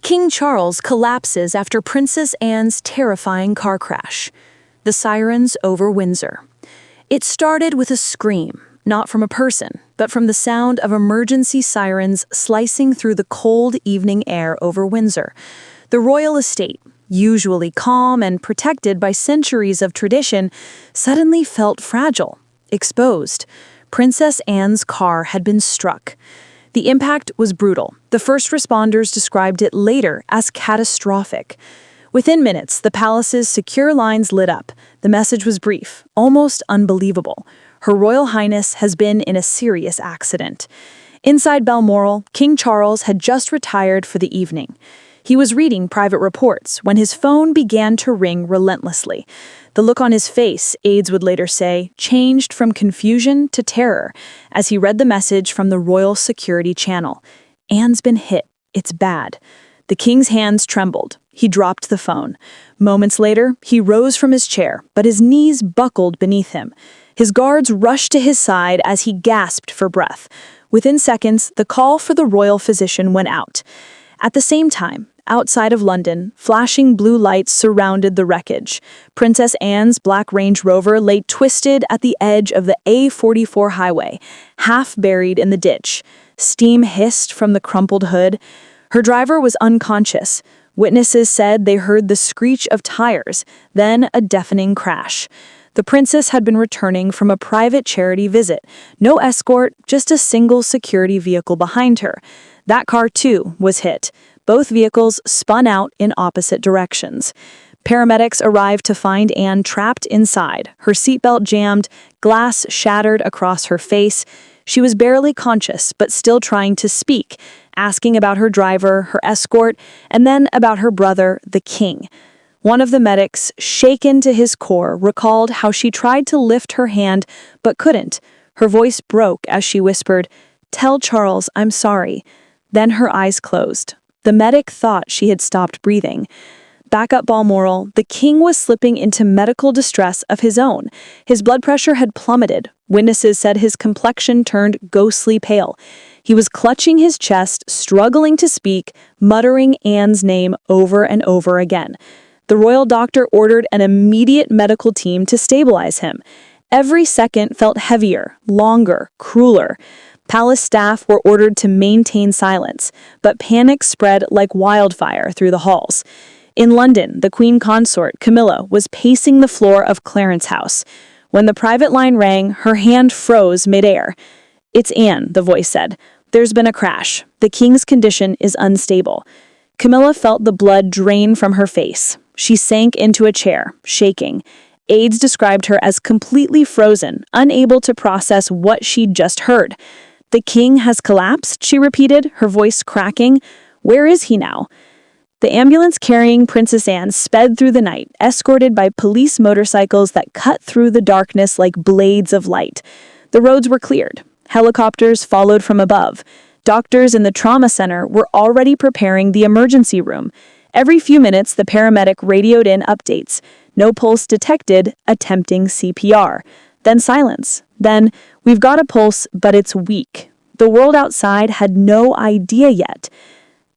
King Charles collapses after Princess Anne's terrifying car crash. The sirens over Windsor. It started with a scream, not from a person, but from the sound of emergency sirens slicing through the cold evening air over Windsor. The royal estate, usually calm and protected by centuries of tradition, suddenly felt fragile, exposed. Princess Anne's car had been struck. The impact was brutal. The first responders described it later as catastrophic. Within minutes, the palace's secure lines lit up. The message was brief, almost unbelievable. Her Royal Highness has been in a serious accident. Inside Balmoral, King Charles had just retired for the evening. He was reading private reports when his phone began to ring relentlessly. The look on his face, aides would later say, changed from confusion to terror as he read the message from the Royal Security Channel. Anne's been hit. It's bad. The king's hands trembled. He dropped the phone. Moments later, he rose from his chair, but his knees buckled beneath him. His guards rushed to his side as he gasped for breath. Within seconds, the call for the royal physician went out. At the same time, outside of London, flashing blue lights surrounded the wreckage. Princess Anne's black Range Rover lay twisted at the edge of the A44 highway, half buried in the ditch. Steam hissed from the crumpled hood. Her driver was unconscious. Witnesses said they heard the screech of tires, then a deafening crash. The princess had been returning from a private charity visit. No escort, just a single security vehicle behind her. That car, too, was hit. Both vehicles spun out in opposite directions. Paramedics arrived to find Anne trapped inside, her seatbelt jammed, glass shattered across her face. She was barely conscious, but still trying to speak, asking about her driver, her escort, and then about her brother, the king. One of the medics, shaken to his core, recalled how she tried to lift her hand, but couldn't. Her voice broke as she whispered, "Tell Charles I'm sorry." Then her eyes closed. The medic thought she had stopped breathing. Back at Balmoral, the king was slipping into medical distress of his own. His blood pressure had plummeted. Witnesses said his complexion turned ghostly pale. He was clutching his chest, struggling to speak, muttering Anne's name over and over again. The royal doctor ordered an immediate medical team to stabilize him. Every second felt heavier, longer, crueler. Palace staff were ordered to maintain silence, but panic spread like wildfire through the halls. In London, the Queen Consort, Camilla, was pacing the floor of Clarence House. When the private line rang, her hand froze midair. "It's Anne," the voice said. "There's been a crash. The king's condition is unstable." Camilla felt the blood drain from her face. She sank into a chair, shaking. Aides described her as completely frozen, unable to process what she'd just heard. "The king has collapsed," she repeated, her voice cracking. "Where is he now?" The ambulance carrying Princess Anne sped through the night, escorted by police motorcycles that cut through the darkness like blades of light. The roads were cleared. Helicopters followed from above. Doctors in the trauma center were already preparing the emergency room. Every few minutes, the paramedic radioed in updates. No pulse detected, attempting CPR. Then silence. Then, "We've got a pulse, but it's weak." The world outside had no idea yet.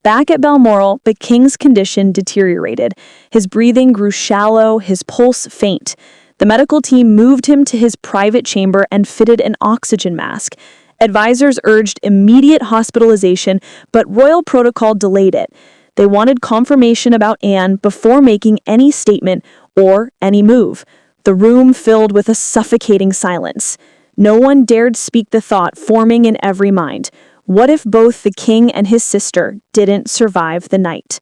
Back at Balmoral, the king's condition deteriorated. His breathing grew shallow, his pulse faint. The medical team moved him to his private chamber and fitted an oxygen mask. Advisors urged immediate hospitalization, but royal protocol delayed it. They wanted confirmation about Anne before making any statement or any move. The room filled with a suffocating silence. No one dared speak the thought forming in every mind. What if both the king and his sister didn't survive the night?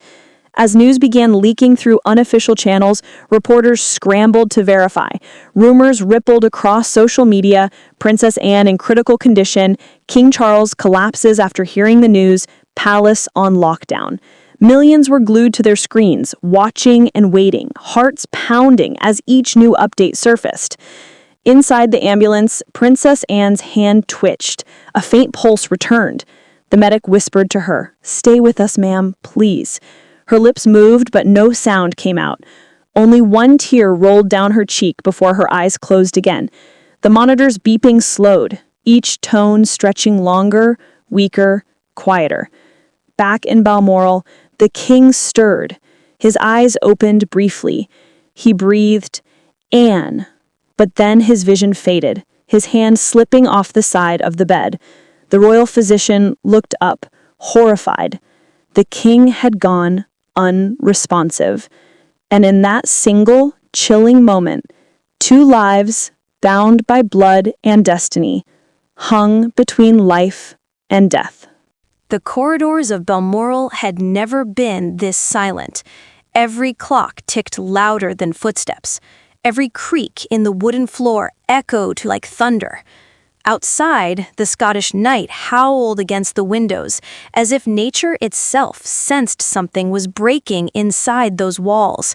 As news began leaking through unofficial channels, reporters scrambled to verify. Rumors rippled across social media. Princess Anne in critical condition. King Charles collapses after hearing the news. Palace on lockdown. Millions were glued to their screens, watching and waiting, hearts pounding as each new update surfaced. Inside the ambulance, Princess Anne's hand twitched. A faint pulse returned. The medic whispered to her, "Stay with us, ma'am, please." Her lips moved, but no sound came out. Only one tear rolled down her cheek before her eyes closed again. The monitor's beeping slowed, each tone stretching longer, weaker, quieter. Back in Balmoral, The king stirred. His eyes opened briefly. He breathed, "Anne." But then his vision faded, his hand slipping off the side of the bed. The royal physician looked up, horrified. The king had gone unresponsive. And in that single, chilling moment, 2 lives, bound by blood and destiny, hung between life and death. The corridors of Balmoral had never been this silent. Every clock ticked louder than footsteps. Every creak in the wooden floor echoed like thunder. Outside, the Scottish night howled against the windows, as if nature itself sensed something was breaking inside those walls.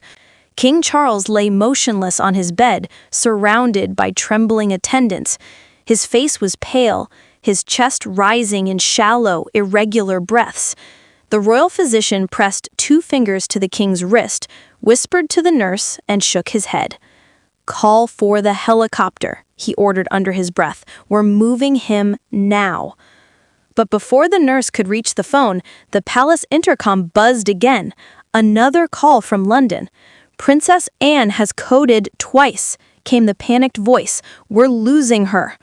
King Charles lay motionless on his bed, surrounded by trembling attendants. His face was pale, his chest rising in shallow, irregular breaths. The royal physician pressed 2 fingers to the king's wrist, whispered to the nurse, and shook his head. "Call for the helicopter," he ordered under his breath. "We're moving him now." But before the nurse could reach the phone, the palace intercom buzzed again. Another call from London. "Princess Anne has coded twice," came the panicked voice. "We're losing her."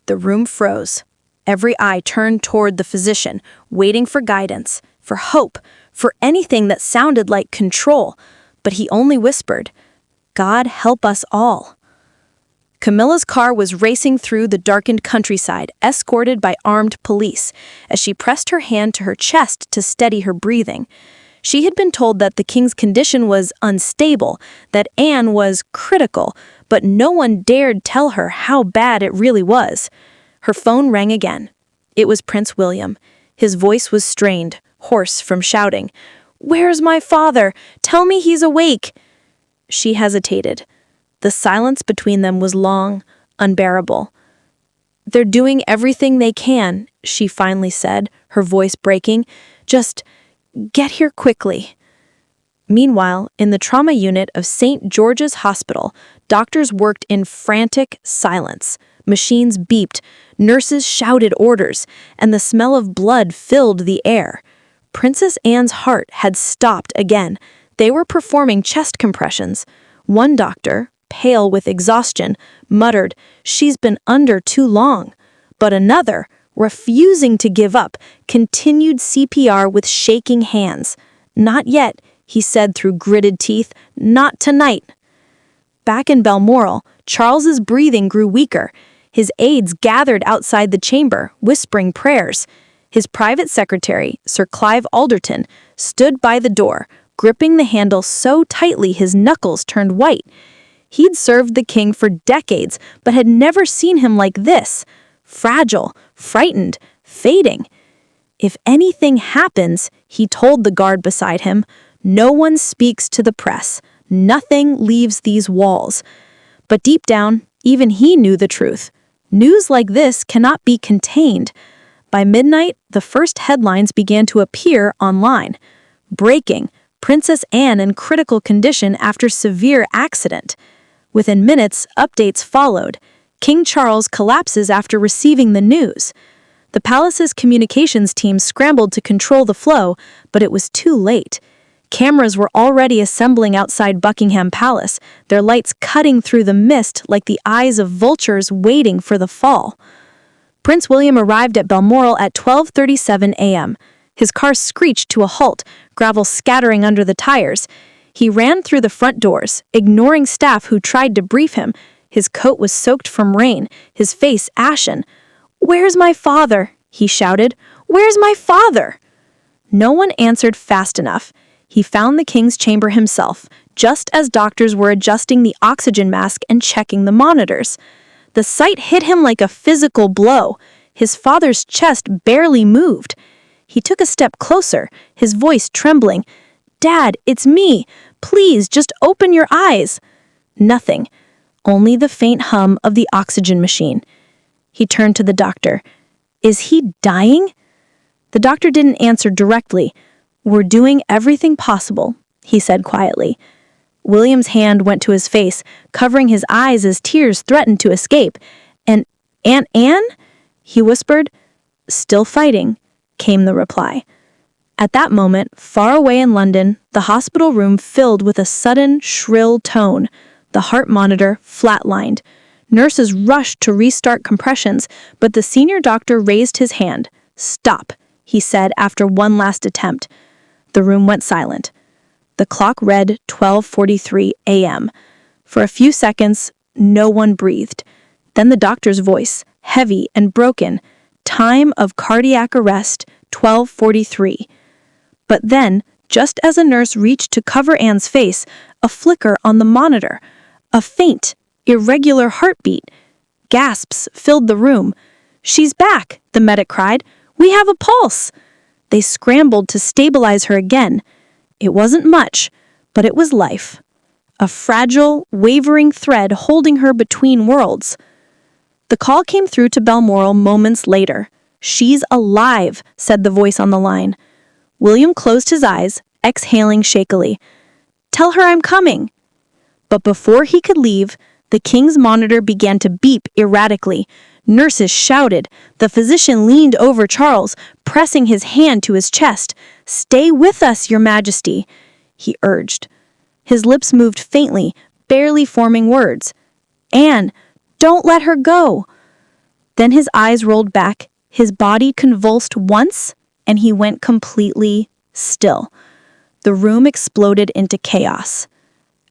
The room froze. Every eye turned toward the physician, waiting for guidance, for hope, for anything that sounded like control. But he only whispered, "God help us all." Camilla's car was racing through the darkened countryside, escorted by armed police, as she pressed her hand to her chest to steady her breathing. She had been told that the king's condition was unstable, that Anne was critical, but no one dared tell her how bad it really was. Her phone rang again. It was Prince William. His voice was strained, hoarse from shouting. "Where's my father? Tell me he's awake." She hesitated. The silence between them was long, unbearable. "They're doing everything they can," she finally said, her voice breaking. "Just get here quickly." Meanwhile, in the trauma unit of St. George's Hospital, doctors worked in frantic silence. Machines beeped, nurses shouted orders, and the smell of blood filled the air. Princess Anne's heart had stopped again. They were performing chest compressions. One doctor, pale with exhaustion, muttered, "She's been under too long." But another, refusing to give up, continued CPR with shaking hands. "Not yet," he said through gritted teeth. "Not tonight." Back in Balmoral, Charles's breathing grew weaker. His aides gathered outside the chamber, whispering prayers. His private secretary, Sir Clive Alderton, stood by the door, gripping the handle so tightly his knuckles turned white. He'd served the king for decades, but had never seen him like this. Fragile, frightened, fading. "If anything happens," he told the guard beside him, "no one speaks to the press. Nothing leaves these walls." But deep down, even he knew the truth. News like this cannot be contained. By midnight, the first headlines began to appear online. Breaking: Princess Anne in critical condition after severe accident. Within minutes, updates followed. King Charles collapses after receiving the news. The palace's communications team scrambled to control the flow, but it was too late. Cameras were already assembling outside Buckingham Palace, their lights cutting through the mist like the eyes of vultures waiting for the fall. Prince William arrived at Balmoral at 12:37 a.m. His car screeched to a halt, gravel scattering under the tires. He ran through the front doors, ignoring staff who tried to brief him. His coat was soaked from rain, his face ashen. "Where's my father?" he shouted. "Where's my father?" No one answered fast enough. He found the king's chamber himself, just as doctors were adjusting the oxygen mask and checking the monitors. The sight hit him like a physical blow. His father's chest barely moved. He took a step closer, his voice trembling. "Dad, it's me. Please, just open your eyes." Nothing. Only the faint hum of the oxygen machine. He turned to the doctor. "Is he dying?" The doctor didn't answer directly. "We're doing everything possible," he said quietly. William's hand went to his face, covering his eyes as tears threatened to escape. "And Aunt Anne?" he whispered. "Still fighting," came the reply. At that moment, far away in London, the hospital room filled with a sudden, shrill tone. The heart monitor flatlined. Nurses rushed to restart compressions, but the senior doctor raised his hand. "Stop," he said after one last attempt. The room went silent. The clock read 12:43 a.m. For a few seconds, no one breathed. Then the doctor's voice, heavy and broken. "Time of cardiac arrest, 12:43. But then, just as a nurse reached to cover Anne's face, a flicker on the monitor. A faint, irregular heartbeat. Gasps filled the room. "She's back," the medic cried. "We have a pulse." They scrambled to stabilize her again. It wasn't much, but it was life. A fragile, wavering thread holding her between worlds. The call came through to Balmoral moments later. "She's alive," said the voice on the line. William closed his eyes, exhaling shakily. "Tell her I'm coming." But before he could leave, the king's monitor began to beep erratically. Nurses shouted. The physician leaned over Charles, pressing his hand to his chest. "Stay with us, Your Majesty," he urged. His lips moved faintly, barely forming words. "Anne, don't let her go." Then his eyes rolled back, his body convulsed once, and he went completely still. The room exploded into chaos.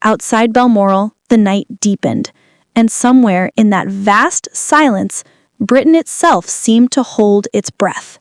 Outside Balmoral, the night deepened, and somewhere in that vast silence, Britain itself seemed to hold its breath.